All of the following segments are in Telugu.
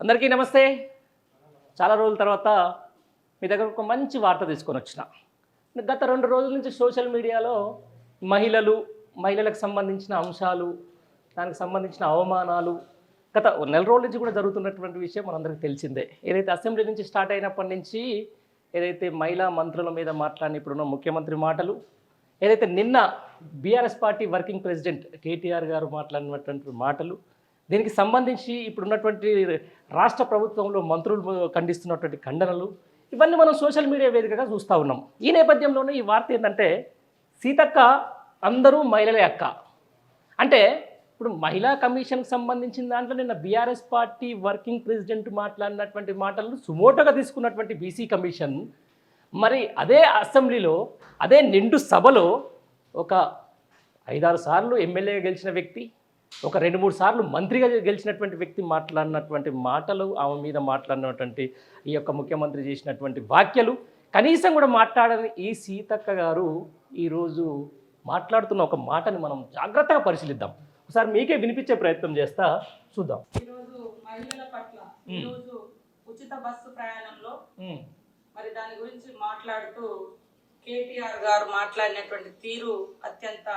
అందరికీ నమస్తే. చాలా రోజుల తర్వాత మీ దగ్గర ఒక మంచి వార్త తీసుకొని వచ్చిన. గత 2 రోజుల నుంచి సోషల్ మీడియాలో మహిళలకు సంబంధించిన అంశాలు, దానికి సంబంధించిన అవమానాలు గత నెల రోజుల నుంచి కూడా జరుగుతున్నటువంటి విషయం మనందరికీ తెలిసిందే. ఏదైతే అసెంబ్లీ నుంచి స్టార్ట్ అయినప్పటి నుంచి ఏదైతే మహిళా మంత్రుల మీద మాట్లాడిన ఇప్పుడున్న ముఖ్యమంత్రి మాటలు, ఏదైతే నిన్న BRS party working president KTR గారు మాట్లాడినటువంటి మాటలు, దీనికి సంబంధించి ఇప్పుడున్నటువంటి రాష్ట్ర ప్రభుత్వంలో మంత్రులు ఖండిస్తున్నటువంటి ఖండనలు, ఇవన్నీ మనం సోషల్ మీడియా వేదికగా చూస్తూ ఉన్నాం. ఈ నేపథ్యంలోనే ఈ వార్త ఏంటంటే, సీతక్క అందరూ మహిళలే అక్క అంటే, ఇప్పుడు మహిళా కమిషన్కి సంబంధించిన దాంట్లో నిన్న బీఆర్ఎస్ పార్టీ వర్కింగ్ ప్రెసిడెంట్ మాట్లాడినటువంటి మాటలను సుమోటోగా తీసుకున్నటువంటి బీసీ కమిషన్, మరి అదే అసెంబ్లీలో అదే నిండు సభలో ఒక 5-6 సార్లు ఎమ్మెల్యేగా గెలిచిన వ్యక్తి, ఒక 2-3 సార్లు మంత్రిగా గెలిచినటువంటి వ్యక్తి మాట్లాడినటువంటి మాటలు, ఆమె మీద మాట్లాడినటువంటి ఈ యొక్క ముఖ్యమంత్రి చేసినటువంటి వ్యాఖ్యలు కనీసం కూడా మాట్లాడని ఈ సీతక్క గారు ఈరోజు మాట్లాడుతున్న ఒక మాటని మనం జాగ్రత్తగా పరిశీలిద్దాం. ఒకసారి మీకే వినిపించే ప్రయత్నం చేస్తా, చూద్దాం. ఈరోజు మహిళల పట్ల ఈరోజు ఉచిత బస్సు ప్రయాణంలో మరి దాని గురించి మాట్లాడుతూ కేటీఆర్ గారు మాట్లాడినటువంటి తీరు అత్యంత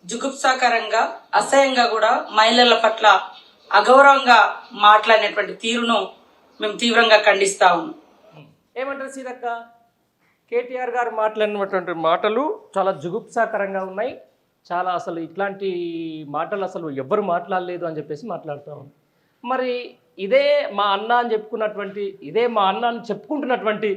జుగుప్సాకరంగా, అసహ్యంగా, కూడా మహిళల పట్ల అగౌరవంగా మాట్లాడినటువంటి తీరును మేము తీవ్రంగా ఖండిస్తా ఉన్నాం. ఏమంటారు సీతక్క? కేటీఆర్ గారు మాట్లాడినటువంటి మాటలు చాలా జుగుప్సాకరంగా ఉన్నాయి. చాలా అసలు ఇట్లాంటి మాటలు అసలు ఎవ్వరు మాట్లాడలేదు అని చెప్పేసి మాట్లాడుతూ ఉన్నాం. మరి ఇదే మా అన్న అని చెప్పుకుంటున్నటువంటి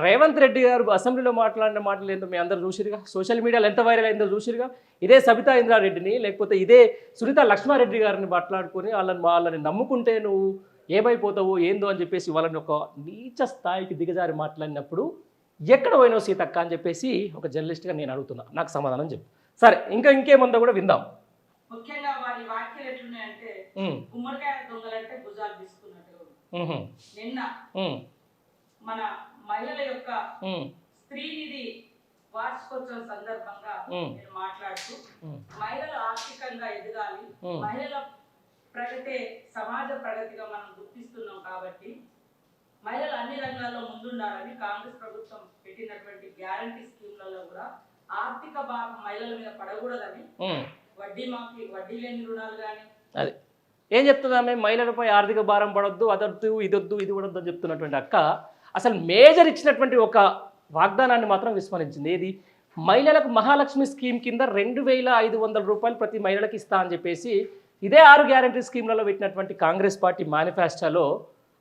రేవంత్ రెడ్డి గారు అసెంబ్లీలో మాట్లాడిన మాటలు ఏందో మీ అందరూ చూసిరుగా, సోషల్ మీడియాలో ఎంత వైరల్ అయిందో చూసిరుగా. ఇదే సబితా ఇంద్రారెడ్డిని, లేకపోతే ఇదే సునీత లక్ష్మారెడ్డి గారిని మాట్లాడుకొని వాళ్ళని నమ్ముకుంటే నువ్వు ఏమైపోతావు ఏందో అని చెప్పేసి వాళ్ళని ఒక నీచ స్థాయికి దిగజారి మాట్లాడినప్పుడు ఎక్కడ పోయినావు సీతక్క అని చెప్పేసి ఒక జర్నలిస్ట్గా నేను అడుగుతున్నా. నాకు సమాధానం చెప్పు. సరే, ఇంకేముందో కూడా విందాం. ముఖ్యంగా వారి వ్యాఖ్యలు ఎట్లున్నాయంటే, గుమ్మడికాయ దొంగలంటే భుజాలు తీసుకున్నట్టు. నిన్న మన మహిళల యొక్క స్త్రీనిధి వార్షికోత్సవం సందర్భంగా నేను మాట్లాడుతూ, మహిళలు ఆర్థికంగా ఎదగాలి, మహిళల ప్రగతే సమాజ ప్రగతిగా మనం గుర్తిస్తున్నాం కాబట్టి మహిళలు అన్ని రంగాల్లో ముందుండాలని కాంగ్రెస్ ప్రభుత్వం పెట్టినటువంటి గ్యారంటీ స్కీమ్లలో కూడా ఆర్థిక భారం మహిళల మీద పడకూడదని, వడ్డీ లేని రుణాలు కానీ అది ఏం చెప్తుందామె, మహిళలపై ఆర్థిక భారం పడొద్దు, అదొద్దు ఇదొద్దు ఇది కూడా వద్దు అని చెప్తున్నటువంటి అక్క అసలు మేజర్ ఇచ్చినటువంటి ఒక వాగ్దానాన్ని మాత్రం విస్మరించింది. ఏది? మహిళలకు మహాలక్ష్మి స్కీమ్ కింద 2,500 రూపాయలు ప్రతి మహిళలకు ఇస్తా అని చెప్పేసి ఇదే 6 గ్యారంటీ స్కీమ్లలో పెట్టినటువంటి కాంగ్రెస్ పార్టీ మేనిఫెస్టోలో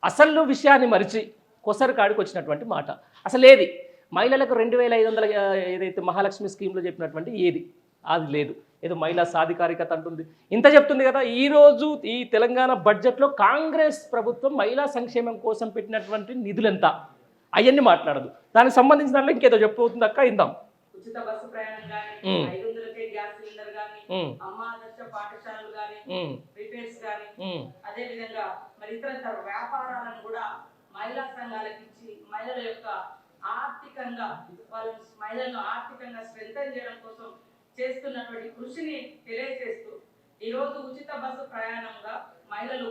అసలు విషయాన్ని మరిచి కొసరు కాడికి వచ్చినటువంటి మాట. అసలు ఏది మహిళలకు 2,500 ఏదైతే మహాలక్ష్మి స్కీమ్లో చెప్పినటువంటి ఏది అది లేదు. ఏదో మహిళా సాధికారికత అంటుంది, ఇంత చెప్తుంది కదా. ఈరోజు ఈ తెలంగాణ బడ్జెట్లో కాంగ్రెస్ ప్రభుత్వం మహిళా సంక్షేమం కోసం పెట్టినటువంటి నిధులు ఎంత అవన్నీ మాట్లాడదు. దానికి సంబంధించిన దాంట్లో ఇంకేదో చెప్పబోతుంది అక్క, ఇందాం. ఉచిత బస్సు ప్రయాణం కానీ, 500కే గ్యాస్ సిలిండర్ కానీ, అమ్మ ఆదర్శ పాఠశాలలు కానీ, రిపేర్స్ కానీ, అదే విధంగా మరి ఇతర వ్యాపారాలను కూడా మహిళా సంఘాలకు ఇచ్చి మహిళల యొక్క మహిళలను ఆర్థికంగా స్ట్రెంథెన్ చేయడం కోసం చేస్తున్నటువంటి కృషిని తెలియజేస్తూ, ఈరోజు ఉచిత బస్సు ప్రయాణంగా మహిళలు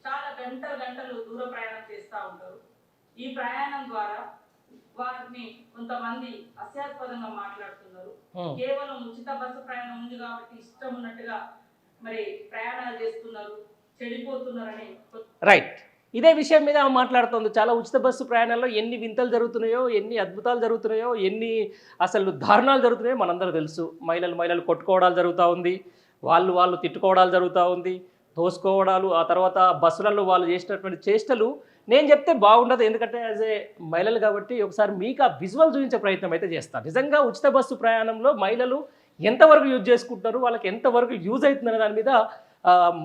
చాలా గంటలు దూర ప్రయాణం చేస్తూ ఉంటారు. ఈ ప్రయాణం ద్వారా వారిని కొంతమంది అస్యాస్పదంగా మాట్లాడుతున్నారు. కేవలం ఉచిత బస్సు ప్రయాణం ఉంది కాబట్టి ఇష్టం ఉన్నట్టుగా మరి ప్రయాణాలు చేస్తున్నారు, చెడిపోతున్నారని. రైట్, ఇదే విషయం మీద మాట్లాడుతుంది. చాలా ఉచిత బస్సు ప్రయాణాల్లో ఎన్ని వింతలు జరుగుతున్నాయో, ఎన్ని అద్భుతాలు జరుగుతున్నాయో, ఎన్ని అసలు దారుణాలు జరుగుతున్నాయో మనందరూ తెలుసు. మహిళలు కొట్టుకోవడాలు జరుగుతూ ఉంది, వాళ్ళు తిట్టుకోవడాలు జరుగుతూ ఉంది, తోసుకోవడాలు, ఆ తర్వాత బస్సులలో వాళ్ళు చేసినటువంటి చేష్టలు నేను చెప్తే బాగుండదు. ఎందుకంటే యాజ్ ఏ మహిళలు కాబట్టి ఒకసారి మీకు ఆ విజువల్ చూపించే ప్రయత్నం అయితే చేస్తాను. నిజంగా ఉచిత బస్సు ప్రయాణంలో మహిళలు ఎంతవరకు యూజ్ చేసుకుంటున్నారు, వాళ్ళకి ఎంతవరకు యూజ్ అవుతుందనే దాని మీద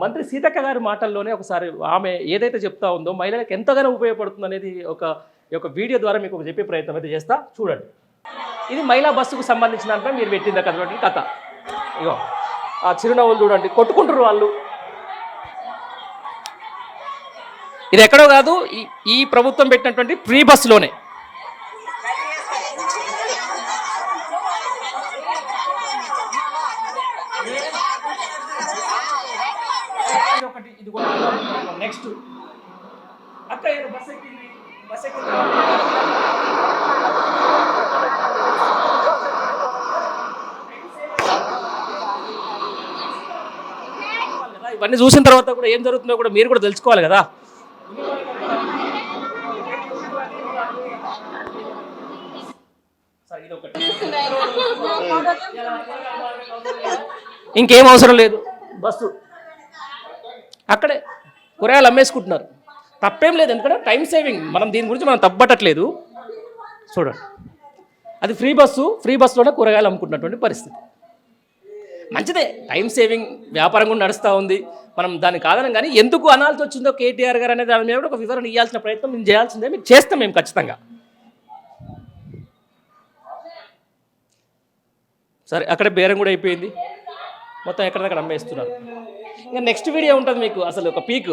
మంత్రి సీతక్క గారి మాటల్లోనే ఒకసారి ఆమె ఏదైతే చెప్తా ఉందో మహిళలకు ఎంతగానో ఉపయోగపడుతుంది అనేది ఒక వీడియో ద్వారా మీకు చెప్పే ప్రయత్నం అయితే చేస్తా. చూడండి, ఇది మహిళా బస్సుకు సంబంధించిన దాంట్లో మీరు పెట్టింది కథ. ఇగో ఆ చిరునవ్వులు చూడండి, కొట్టుకుంటారు వాళ్ళు. ఇది ఎక్కడో కాదు, ఈ ప్రభుత్వం పెట్టినటువంటి ఫ్రీ బస్సులోనే. అక్క ఏదో బస్ ఎక్కింది, బస్ ఎక్కింది. ఇవన్నీ చూసిన తర్వాత కూడా ఏం జరుగుతుందో కూడా మీరు కూడా తెలుసుకోవాలి కదా. ఇంకేం అవసరం లేదు, బస్సు అక్కడే కూరగాయలు అమ్మేసుకుంటున్నారు, తప్పేం లేదు. ఎందుకంటే టైం సేవింగ్, మనం దీని గురించి మనం తప్పట్టట్లేదు. చూడండి, అది ఫ్రీ బస్సులోనే కూరగాయలు అమ్ముకుంటున్నటువంటి పరిస్థితి. మంచిదే, టైం సేవింగ్, వ్యాపారం కూడా నడుస్తూ ఉంది, మనం దాన్ని కాదనం. కానీ ఎందుకు అనాల్సి వచ్చిందో కేటీఆర్ గారు అనేది దాని మీద కూడా ఒక వివరణ ఇవ్వాల్సిన ప్రయత్నం మేము చేయాల్సిందే, మీకు చేస్తాం మేము ఖచ్చితంగా. సరే, అక్కడే బేరం కూడా అయిపోయింది, మొత్తం ఎక్కడిదక్కడ అమ్మేస్తున్నారు. ఇంకా నెక్స్ట్ వీడియో ఉంటుంది మీకు, అసలు ఒక పీక్.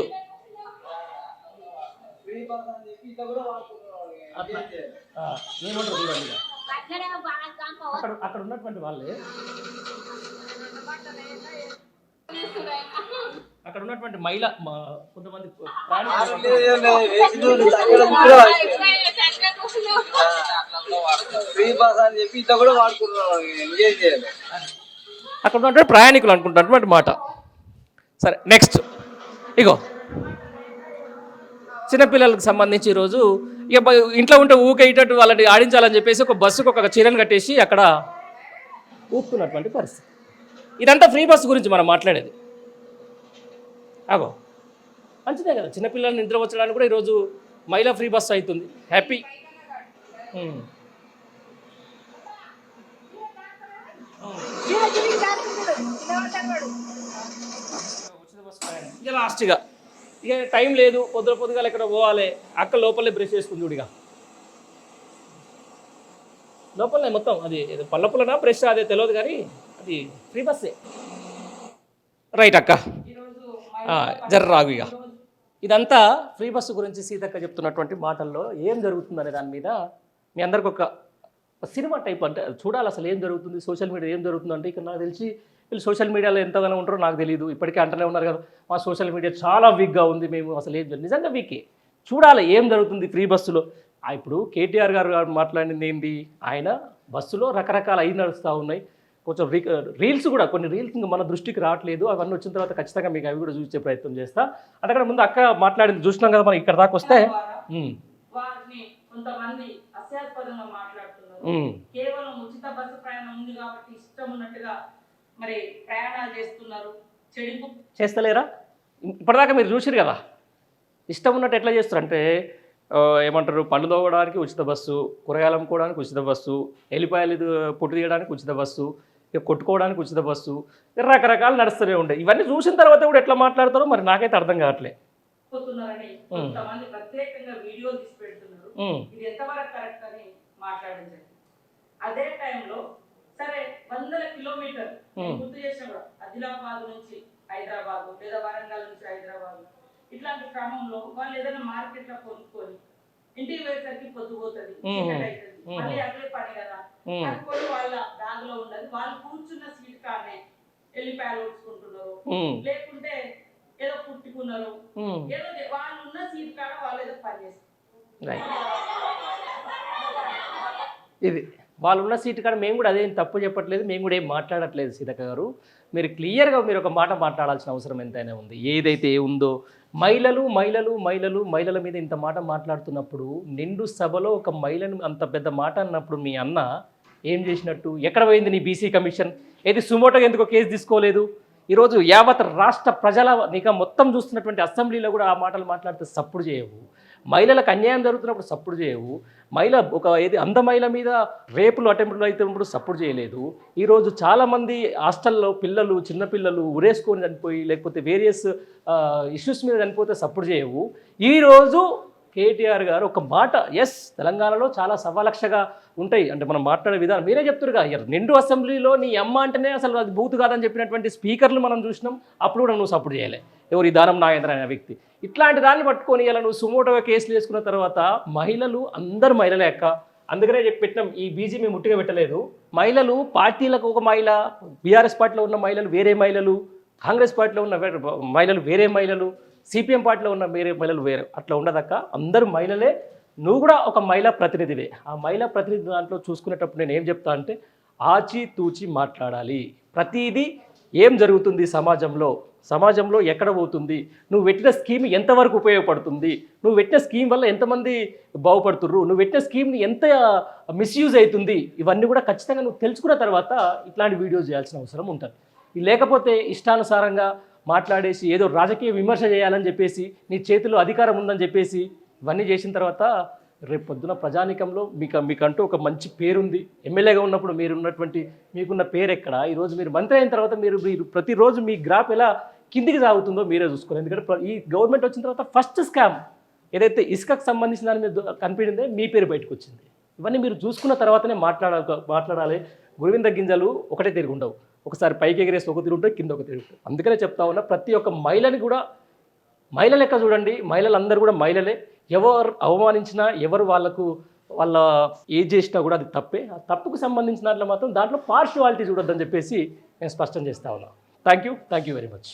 అక్కడ ఉన్నటువంటి వాళ్ళే, అక్కడ ఉన్నటువంటి మహిళ కొంతమంది అక్కడ ఉన్నటువంటి ప్రయాణికులు అనుకుంటున్నటువంటి మాట. సరే, నెక్స్ట్ ఇగో చిన్నపిల్లలకు సంబంధించి ఈరోజు ఇక ఇంట్లో ఉంటే ఊకేటట్టు వాళ్ళని ఆడించాలని చెప్పేసి ఒక బస్సుకు ఒక చీరను కట్టేసి అక్కడ ఊపుతున్నటువంటి పరిస్థితి. ఇదంతా ఫ్రీ బస్సు గురించి మనం మాట్లాడేది. అగో మంచిదే కదా, చిన్నపిల్లల్ని నిద్ర వచ్చడానికి కూడా ఈరోజు మహిళా ఫ్రీ బస్సు అవుతుంది, హ్యాపీ. ఇక లాస్ట్గా ఇక టైం లేదు, పొద్దుగా ఎక్కడ పోవాలి, అక్క లోపలే బ్రష్ చేసుకుని చూడిగా, లోపలనే మొత్తం. అది పల్లపులనా బ్రష్ అదే తెలియదు కానీ అది ఫ్రీ బస్సే. రైట్ అక్క, జర్ర రాగు. ఇక ఇదంతా ఫ్రీ బస్సు గురించి సీతక్క చెప్తున్నటువంటి మాటల్లో ఏం జరుగుతుందనే దాని మీద మీ అందరికి ఒక సినిమా టైప్, అంటే చూడాలి అసలు ఏం జరుగుతుంది, సోషల్ మీడియా ఏం జరుగుతుందంటే. ఇక్కడ నాకు తెలిసి వీళ్ళు సోషల్ మీడియాలో ఎంతగానో ఉంటారో నాకు తెలియదు, ఇప్పటికే అంటనే ఉన్నారు కదా మా సోషల్ మీడియా చాలా వీక్గా ఉంది, మేము అసలు ఏం నిజంగా వీకే. చూడాలి ఏం జరుగుతుంది ఫ్రీ బస్సులో. ఇప్పుడు కేటీఆర్ గారు మాట్లాడింది ఏంటి, ఆయన బస్సులో రకరకాల అయి నడుస్తూ ఉన్నాయి, కొంచెం రీల్స్ కూడా, కొన్ని రీల్స్ ఇంకా మన దృష్టికి రావట్లేదు, అవన్నీ వచ్చిన తర్వాత ఖచ్చితంగా మీకు అవి కూడా చూసే ప్రయత్నం చేస్తా. అంతకంటే ముందు అక్క మాట్లాడింది చూసినాం కదా మనం, ఇక్కడ దాకా వస్తే కొంతమంది అస్యాస్పదంగా మాట్లాడుతున్నారు. కేవలం ఉచిత బస్సు ప్రయాణం ఉంది కాబట్టి ఇష్టం ఉన్నట్టుగా మరి ప్రయాణాలు చేస్తున్నారు. చెడిపు చేస్తలేరా? ఇప్పటిదాకా మీరు చూసిరు కదా, ఇష్టం ఉన్నట్టు ఎట్లా చేస్తారు అంటే ఏమంటారు, పళ్ళు తోగడానికి ఉచిత బస్సు, కూరగాయలు అమ్ముకోవడానికి ఉచిత బస్సు, ఎల్లిపాయలు పొట్టు తీయడానికి ఉచిత బస్సు, ఇక కొట్టుకోవడానికి ఉచిత బస్సు, రకరకాలు నడుస్తూనే ఉంటాయి. ఇవన్నీ చూసిన తర్వాత కూడా ఎట్లా మాట్లాడతారో మరి నాకైతే అర్థం కావట్లేదు. కొంతమంది ప్రత్యేకంగా వీడియోలు తీసి పెడుతున్నారు, ఇది ఎంతవరకు కరెక్ట్ అని మాట్లాడించండి. అదే టైంలో సరే 100 కిలోమీటర్ గుర్తు చేసిన కూడా ఆదిలాబాద్ నుంచి హైదరాబాద్ లేదా వరంగల్ నుంచి హైదరాబాద్, ఇట్లాంటి క్రమంలో వాళ్ళు ఏదైనా మార్కెట్ లో కొనుక్కొని ఇంటికి పోయేసరికి పొద్దుపోతుంది, చీకటి అవుతుంది, మళ్ళీ అదే పని కదా అనుకొని వాళ్ళ బ్యాగ్ లో ఉండదు, వాళ్ళు కూర్చున్న సీట్ కానే ఎల్లిపాయలు ఊడ్చుకుంటున్నారు, లేకుంటే ఏదో పుట్టుకున్నారు, ఏదో వాళ్ళు ఉన్న సీట్ కాడ వాళ్ళు ఏదో పని చేస్తారు. ఇది వాళ్ళు ఉన్న సీట్ కాడ మేము కూడా అదేం తప్పు చెప్పట్లేదు, మేము కూడా ఏం మాట్లాడట్లేదు. సీతక్క గారు, మీరు క్లియర్గా మీరు ఒక మాట మాట్లాడాల్సిన అవసరం ఎంతైనా ఉంది. ఏదైతే ఉందో మహిళలు మహిళలు మహిళలు మహిళల మీద ఇంత మాట మాట్లాడుతున్నప్పుడు, నిండు సభలో ఒక మహిళను అంత పెద్ద మాట అన్నప్పుడు మీ అన్న ఏం చేసినట్టు? ఎక్కడ పోయింది నీ బీసీ కమిషన్? ఏది సుమోటోగా ఎందుకో కేసు తీసుకోలేదు? ఈరోజు యావత్ రాష్ట్ర ప్రజల నిఘా మొత్తం చూస్తున్నటువంటి అసెంబ్లీలో కూడా ఆ మాటలు మాట్లాడితే సప్పుడు చేయవు. మహిళలకు అన్యాయం జరుగుతున్నప్పుడు సప్పుడు చేయవు. మహిళ ఒక అంధ మహిళ మీద రేపులు అటెంప్ట్లు అవుతున్నప్పుడు సపోర్ట్ చేయలేదు. ఈరోజు చాలామంది హాస్టల్లో పిల్లలు, చిన్నపిల్లలు ఉరేసుకొని చనిపోయి లేకపోతే వేరియస్ ఇష్యూస్ మీద చనిపోతే సపోర్ట్ చేయవు. ఈరోజు కేటీఆర్ గారు ఒక మాట, ఎస్ తెలంగాణలో చాలా సవాలక్షగా ఉంటాయి అంటే మనం మాట్లాడే విధానం మీరే చెప్తారుగా, నిండు అసెంబ్లీలో నీ అమ్మ అంటేనే అసలు అది బూతు కాదని చెప్పినటువంటి స్పీకర్లు మనం చూసినాం. అప్పుడు కూడా నువ్వు సపోర్ట్ చేయలే. ఎవరు ఈ దానం నాగేంద్ర అనే వ్యక్తి. ఇట్లాంటి దాన్ని పట్టుకొని ఇలా నువ్వు సుమోటోగా కేసులు వేసుకున్న తర్వాత మహిళలు అందరు మహిళలే అక్క. అందుకనే పెట్టినాం, ఈ బీజీ మేము ముట్టిగా పెట్టలేదు. మహిళలు పార్టీలకు ఒక మహిళ, బీఆర్ఎస్ పార్టీలో ఉన్న మహిళలు వేరే మహిళలు, కాంగ్రెస్ పార్టీలో ఉన్న మహిళలు వేరే మహిళలు, సిపిఎం పార్టీలో ఉన్న వేరే మహిళలు వేరే, అట్లా ఉండదక్క. అందరూ మహిళలే, నువ్వు కూడా ఒక మహిళా ప్రతినిధివే. ఆ మహిళా ప్రతినిధి దాంట్లో చూసుకునేటప్పుడు నేను ఏం చెప్తా అంటే ఆచితూచి మాట్లాడాలి. ప్రతిదీ ఏం జరుగుతుంది సమాజంలో ఎక్కడ పోతుంది, నువ్వు పెట్టిన స్కీమ్ ఎంతవరకు ఉపయోగపడుతుంది, నువ్వు పెట్టిన స్కీమ్ వల్ల ఎంతమంది బాగుపడుతుర్రు, నువ్వు పెట్టిన స్కీమ్ని ఎంత మిస్యూజ్ అవుతుంది, ఇవన్నీ కూడా ఖచ్చితంగా నువ్వు తెలుసుకున్న తర్వాత ఇట్లాంటి వీడియోస్ చేయాల్సిన అవసరం ఉంటుంది. లేకపోతే ఇష్టానుసారంగా మాట్లాడేసి ఏదో రాజకీయ విమర్శ చేయాలని చెప్పేసి, నీ చేతిలో అధికారం ఉందని చెప్పేసి ఇవన్నీ చేసిన తర్వాత రేపు పొద్దున ప్రజానికంలో మీకంటూ ఒక మంచి పేరుంది. ఎమ్మెల్యేగా ఉన్నప్పుడు మీకున్న పేరు ఎక్కడ, ఈరోజు మీరు మంత్రి అయిన తర్వాత మీరు ప్రతిరోజు మీ గ్రాఫ్ ఎలా కిందికి సాగుతుందో మీరే చూసుకోవాలి. ఎందుకంటే ఈ గవర్నమెంట్ వచ్చిన తర్వాత ఫస్ట్ స్కామ్ ఏదైతే ఇసుకకు సంబంధించిన దాని మీద కనిపించిందే మీ పేరు బయటకు వచ్చింది. ఇవన్నీ మీరు చూసుకున్న తర్వాతనే మాట్లాడాలి. గురువింద గింజలు ఒకటే తిరిగి ఉండవు, ఒకసారి పైకి ఎగిరేసి ఒక తిరిగి ఉంటాయి, కింద ఒక తిరిగి ఉంటాయి. అందుకనే చెప్తా ఉన్నా, ప్రతి ఒక్క మహిళని కూడా మహిళ లెక్క చూడండి. మహిళలందరూ కూడా మహిళలే. ఎవరు అవమానించినా, ఎవరు వాళ్ళ ఏజ్ చేసినా కూడా అది తప్పే. ఆ తప్పుకు సంబంధించిన దాంట్లో మాత్రం దాంట్లో పార్షియాలిటీ చూడొద్దని చెప్పేసి నేను స్పష్టం చేస్తా ఉన్నా. Thank you very much.